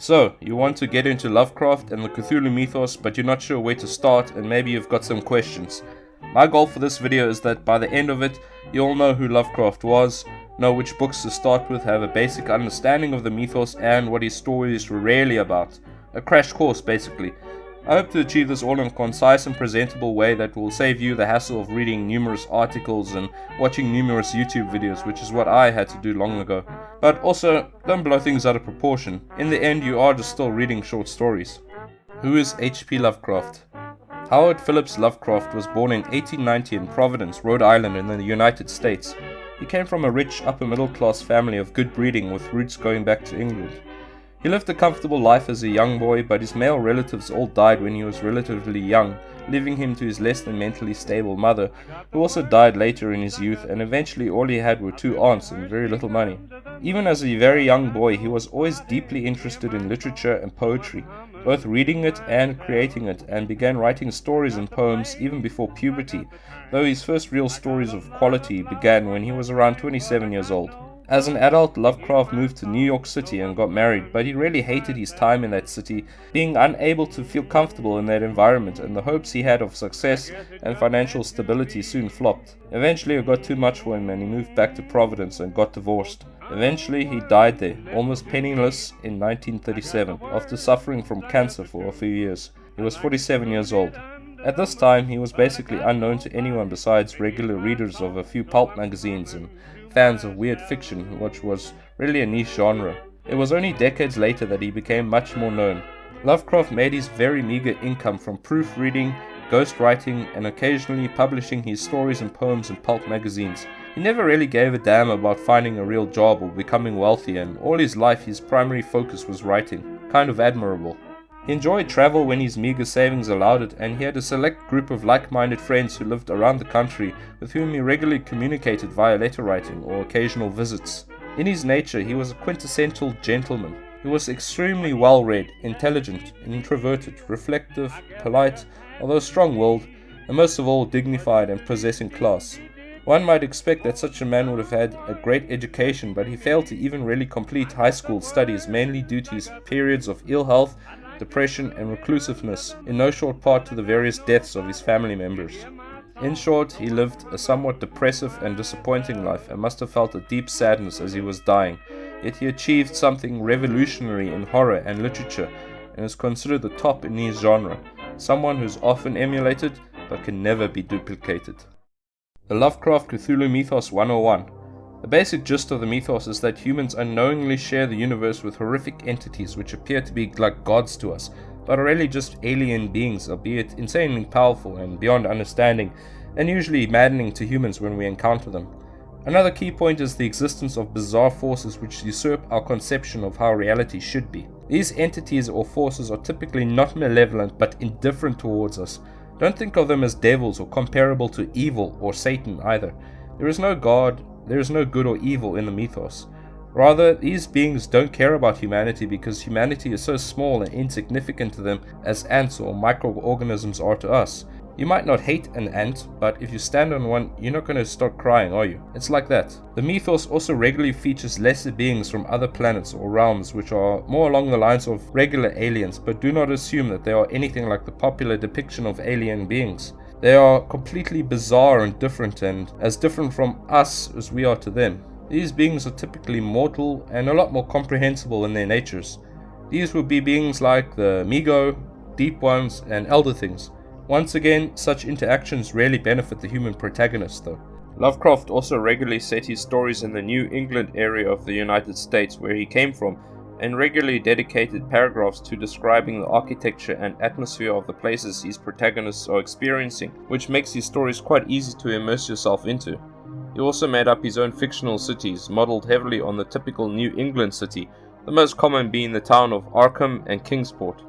So, you want to get into Lovecraft and the Cthulhu Mythos, but you're not sure where to start, and maybe you've got some questions. My goal for this video is that by the end of it, you'll know who Lovecraft was, know which books to start with, have a basic understanding of the mythos and what his stories were really about. A crash course, basically. I hope to achieve this all in a concise and presentable way that will save you the hassle of reading numerous articles and watching numerous YouTube videos, which is what I had to do long ago. But also, don't blow things out of proportion. In the end, you are just still reading short stories. Who is H.P. Lovecraft? Howard Phillips Lovecraft was born in 1890 in Providence, Rhode Island in the United States. He came from a rich upper middle class family of good breeding with roots going back to England. He lived a comfortable life as a young boy, but his male relatives all died when he was relatively young, leaving him to his less than mentally stable mother, who also died later in his youth, and eventually all he had were 2 aunts and very little money. Even as a very young boy, he was always deeply interested in literature and poetry, both reading it and creating it, and began writing stories and poems even before puberty, though his first real stories of quality began when he was around 27 years old. As an adult, Lovecraft moved to New York City and got married, but he really hated his time in that city, being unable to feel comfortable in that environment, and the hopes he had of success and financial stability soon flopped. Eventually it got too much for him and he moved back to Providence and got divorced. Eventually he died there, almost penniless, in 1937, after suffering from cancer for a few years. He was 47 years old. At this time, he was basically unknown to anyone besides regular readers of a few pulp magazines and fans of weird fiction, which was really a niche genre. It was only decades later that he became much more known. Lovecraft made his very meager income from proofreading, ghostwriting, and occasionally publishing his stories and poems in pulp magazines. He never really gave a damn about finding a real job or becoming wealthy, and all his life his primary focus was writing. Kind of admirable. He enjoyed travel when his meager savings allowed it, and he had a select group of like-minded friends who lived around the country with whom he regularly communicated via letter writing or occasional visits. In his nature, he was a quintessential gentleman. He was extremely well-read, intelligent, introverted, reflective, polite, although strong-willed, and most of all dignified and possessing class. One might expect that such a man would have had a great education, but he failed to even really complete high school studies, mainly due to his periods of ill health, depression and reclusiveness, in no short part to the various deaths of his family members. In short, he lived a somewhat depressive and disappointing life and must have felt a deep sadness as he was dying, yet he achieved something revolutionary in horror and literature and is considered the top in his genre, someone who's often emulated but can never be duplicated. The Lovecraft Cthulhu Mythos 101. The basic gist of the mythos is that humans unknowingly share the universe with horrific entities which appear to be like gods to us, but are really just alien beings, albeit insanely powerful and beyond understanding, and usually maddening to humans when we encounter them. Another key point is the existence of bizarre forces which usurp our conception of how reality should be. These entities or forces are typically not malevolent but indifferent towards us. Don't think of them as devils or comparable to evil or Satan either. There is no God, there is no good or evil in the mythos. Rather, these beings don't care about humanity because humanity is so small and insignificant to them as ants or microorganisms are to us. You might not hate an ant, but if you stand on one, you're not going to start crying, are you? It's like that. The mythos also regularly features lesser beings from other planets or realms which are more along the lines of regular aliens, but do not assume that they are anything like the popular depiction of alien beings. They are completely bizarre and different as different from us as we are to them. These beings are typically mortal and a lot more comprehensible in their natures. These would be beings like the Migo, Deep Ones, and Elder Things. Once again, such interactions rarely benefit the human protagonist though. Lovecraft also regularly set his stories in the New England area of the United States where he came from, and regularly dedicated paragraphs to describing the architecture and atmosphere of the places his protagonists are experiencing, which makes his stories quite easy to immerse yourself into. He also made up his own fictional cities, modeled heavily on the typical New England city, the most common being the town of Arkham and Kingsport.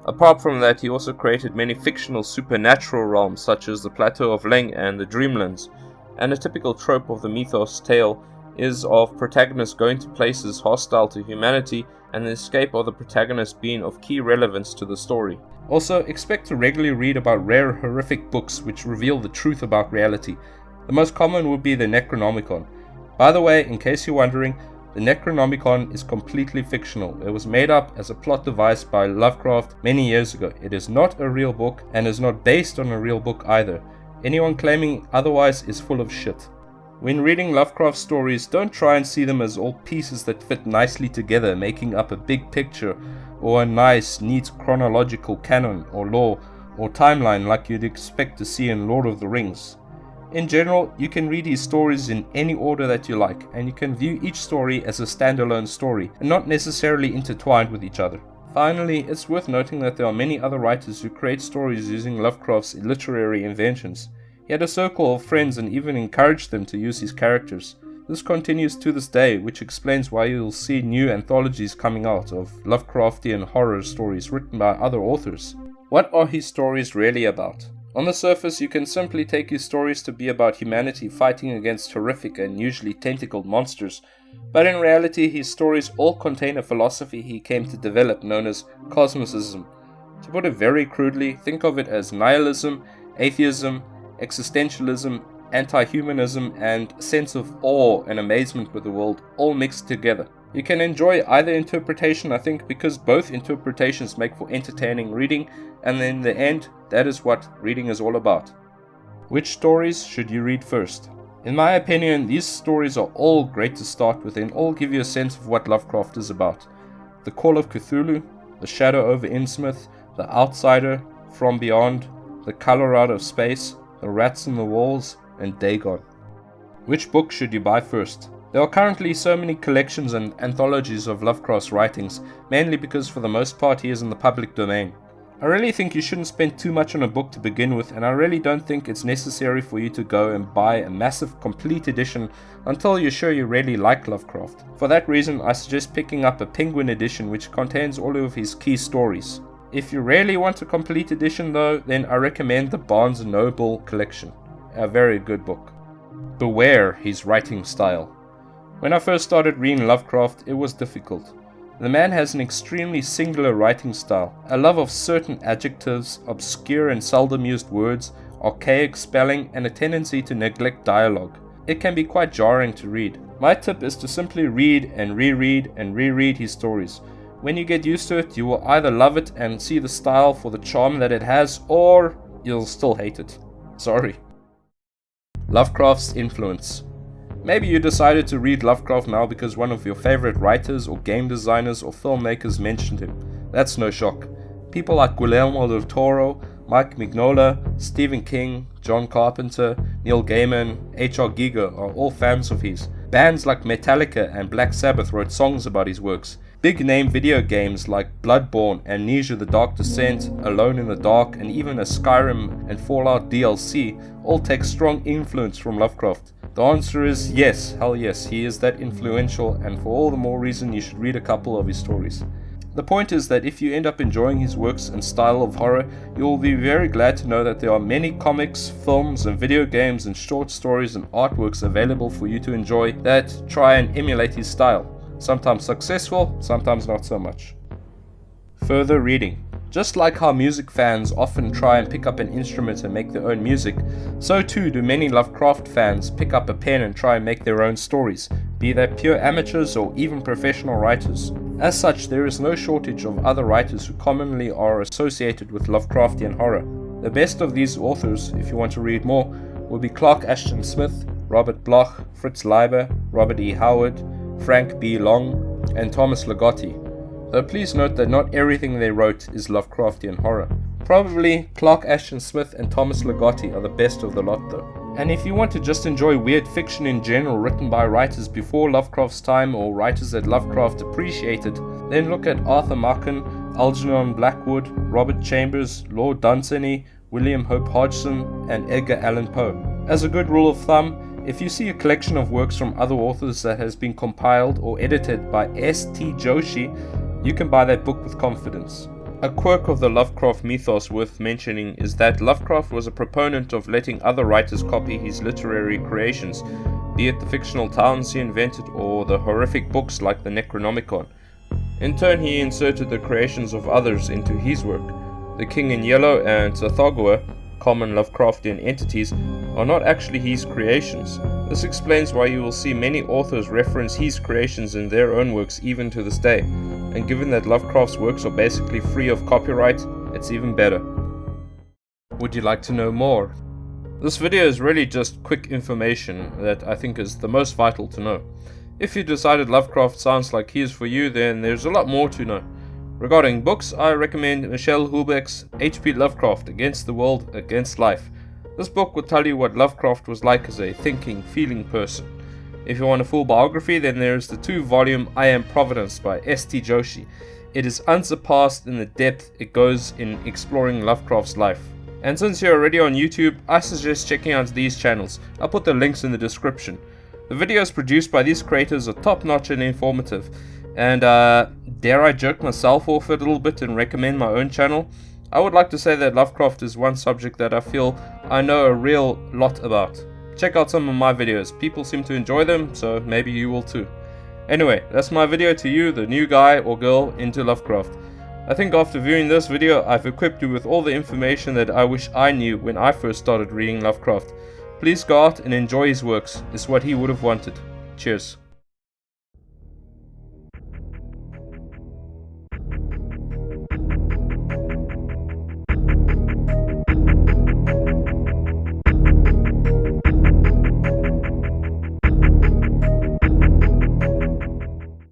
Apart from that, he also created many fictional supernatural realms such as the Plateau of Leng and the Dreamlands, and a typical trope of the mythos tale is of protagonists going to places hostile to humanity and the escape of the protagonist being of key relevance to the story. Also, expect to regularly read about rare horrific books which reveal the truth about reality. The most common would be the Necronomicon. By the way, in case you're wondering, The Necronomicon is completely fictional. It was made up as a plot device by Lovecraft many years ago. It is not a real book and is not based on a real book either. Anyone claiming otherwise is full of shit. When reading Lovecraft stories, don't try and see them as all pieces that fit nicely together, making up a big picture or a nice, neat chronological canon or lore or timeline like you'd expect to see in Lord of the Rings. In general, you can read his stories in any order that you like, and you can view each story as a standalone story and not necessarily intertwined with each other. Finally, it's worth noting that there are many other writers who create stories using Lovecraft's literary inventions. He had a circle of friends and even encouraged them to use his characters. This continues to this day, which explains why you'll see new anthologies coming out of Lovecraftian horror stories written by other authors. What are his stories really about? On the surface, you can simply take his stories to be about humanity fighting against horrific and usually tentacled monsters, but in reality his stories all contain a philosophy he came to develop known as cosmicism. To put it very crudely, think of it as nihilism, atheism, existentialism, anti-humanism, and a sense of awe and amazement with the world all mixed together. You can enjoy either interpretation, I think, because both interpretations make for entertaining reading, and in the end, that is what reading is all about. Which stories should you read first? In my opinion, these stories are all great to start with and all give you a sense of what Lovecraft is about. The Call of Cthulhu, The Shadow over Innsmouth, The Outsider, From Beyond, The Color Out of Space, The Rats in the Walls, and Dagon. Which book should you buy first? There are currently so many collections and anthologies of Lovecraft's writings, mainly because for the most part he is in the public domain. I really think you shouldn't spend too much on a book to begin with, and I really don't think it's necessary for you to go and buy a massive complete edition until you're sure you really like Lovecraft. For that reason, I suggest picking up a Penguin edition which contains all of his key stories. If you really want a complete edition though, then I recommend the Barnes & Noble collection. A very good book. Beware his writing style. When I first started reading Lovecraft, it was difficult. The man has an extremely singular writing style, a love of certain adjectives, obscure and seldom used words, archaic spelling, and a tendency to neglect dialogue. It can be quite jarring to read. My tip is to simply read and reread his stories. When you get used to it, you will either love it and see the style for the charm that it has, or you'll still hate it. Sorry. Lovecraft's influence. Maybe you decided to read Lovecraft now because one of your favorite writers or game designers or filmmakers mentioned him. That's no shock. People like Guillermo del Toro, Mike Mignola, Stephen King, John Carpenter, Neil Gaiman, H.R. Giger are all fans of his. Bands like Metallica and Black Sabbath wrote songs about his works. Big-name video games like Bloodborne, Amnesia: The Dark Descent, Alone in the Dark, and even a Skyrim and Fallout DLC all take strong influence from Lovecraft. The answer is yes, hell yes, he is that influential, and for all the more reason you should read a couple of his stories. The point is that if you end up enjoying his works and style of horror, you will be very glad to know that there are many comics, films, and video games and short stories and artworks available for you to enjoy that try and emulate his style. Sometimes successful, sometimes not so much. Further reading. Just like how music fans often try and pick up an instrument and make their own music, so too do many Lovecraft fans pick up a pen and try and make their own stories, be they pure amateurs or even professional writers. As such, there is no shortage of other writers who commonly are associated with Lovecraftian horror. The best of these authors, if you want to read more, will be Clark Ashton Smith, Robert Bloch, Fritz Leiber, Robert E. Howard, Frank B. Long, and Thomas Ligotti. Though please note that not everything they wrote is Lovecraftian horror. Probably Clark Ashton Smith and Thomas Ligotti are the best of the lot though. And if you want to just enjoy weird fiction in general written by writers before Lovecraft's time or writers that Lovecraft appreciated, then look at Arthur Machen, Algernon Blackwood, Robert Chambers, Lord Dunsany, William Hope Hodgson, and Edgar Allan Poe. As a good rule of thumb, if you see a collection of works from other authors that has been compiled or edited by S.T. Joshi, you can buy that book with confidence. A quirk of the Lovecraft mythos worth mentioning is that Lovecraft was a proponent of letting other writers copy his literary creations, be it the fictional towns he invented or the horrific books like the Necronomicon. In turn, he inserted the creations of others into his work. The King in Yellow and Tsathoggua, common Lovecraftian entities, are not actually his creations. This explains why you will see many authors reference his creations in their own works even to this day, and given that Lovecraft's works are basically free of copyright, it's even better. Would you like to know more? This video is really just quick information that I think is the most vital to know. If you decided Lovecraft sounds like he is for you, then there's a lot more to know. Regarding books, I recommend Michelle Houellebecq's H.P. Lovecraft Against the World, Against Life. This book will tell you what Lovecraft was like as a thinking, feeling person. If you want a full biography, then there is the 2-volume I Am Providence by S.T. Joshi. It is unsurpassed in the depth it goes in exploring Lovecraft's life. And since you're already on YouTube, I suggest checking out these channels. I'll put the links in the description. The videos produced by these creators are top-notch and informative. And dare I jerk myself off a little bit and recommend my own channel? I would like to say that Lovecraft is one subject that I feel I know a real lot about. Check out some of my videos. People seem to enjoy them, so maybe you will too. Anyway, that's my video to you, the new guy or girl into Lovecraft. I think after viewing this video, I've equipped you with all the information that I wish I knew when I first started reading Lovecraft. Please go out and enjoy his works. It's what he would have wanted. Cheers.